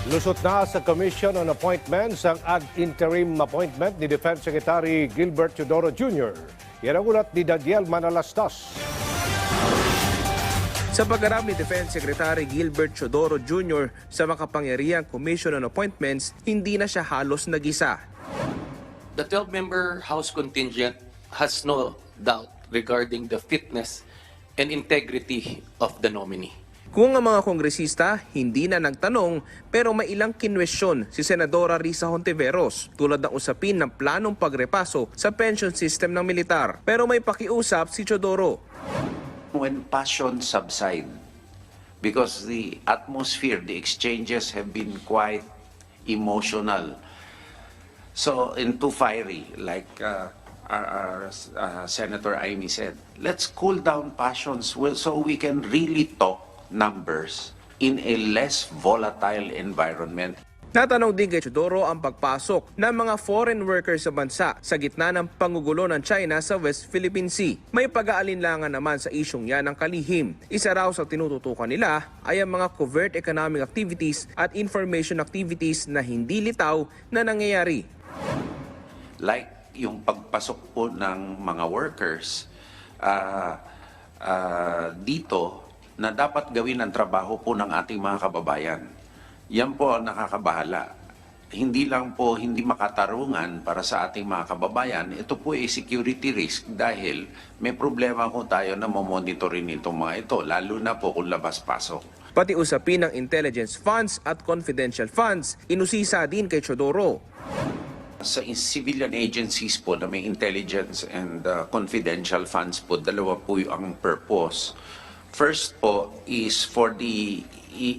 Lusot na sa Commission on Appointments ang ad interim appointment ni Defense Secretary Gilbert Teodoro Jr. Yan ang ulat ni Daniel Manalastas. Sa pagharap ni Defense Secretary Gilbert Teodoro Jr. sa makapangyarihang Commission on Appointments, hindi na siya halos nag-isa. The 12-member House contingent has no doubt regarding the fitness and integrity of the nominee. Kung ang mga kongresista hindi na nagtanong pero may ilang kinwestiyon si Senadora Risa Hontiveros tulad ng usapin ng planong pagrepaso sa pension system ng militar. Pero may pakiusap si Teodoro. When passion subside, because the atmosphere, the exchanges have been quite emotional. So, too fiery, like our Senator Amy said, let's cool down passions so we can really talk numbers in a less volatile environment. Natanong din kay Teodoro ang pagpasok ng mga foreign workers sa bansa sa gitna ng pangugulo ng China sa West Philippine Sea. May pag-aalinlangan naman sa isyong yan ng kalihim. Isa raw sa tinututukan nila ay ang mga covert economic activities at information activities na hindi litaw na nangyayari. Like yung pagpasok po ng mga workers dito na dapat gawin ang trabaho po ng ating mga kababayan. Yan po ang nakakabahala. Hindi lang po hindi makatarungan para sa ating mga kababayan, ito po ay security risk dahil may problema po tayo na mamonitorin itong mga ito, lalo na po kung labas-pasok. Pati usapin ng intelligence funds at confidential funds, inusisa din kay Teodoro. Sa civilian agencies po na may intelligence and confidential funds po, dalawa po ang purpose. First po is for the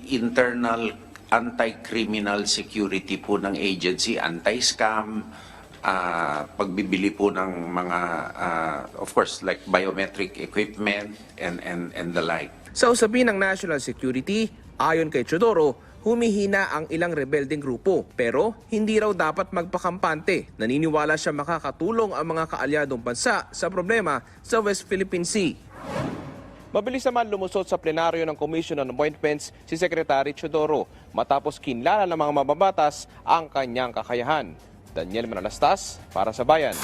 internal anti-criminal security po ng agency, anti-scam, pagbibili po ng mga, of course, like biometric equipment and the like. Sa usapin ng national security, ayon kay Teodoro, humihina ang ilang rebelding grupo pero hindi raw dapat magpakampante. Naniniwala siya makakatulong ang mga kaalyadong bansa sa problema sa West Philippine Sea. Mabilis naman lumusot sa plenaryo ng Commission on Appointments si Secretary Teodoro matapos kinlala ng mga mababatas ang kanyang kakayahan. Daniel Manalastas para sa Bayan.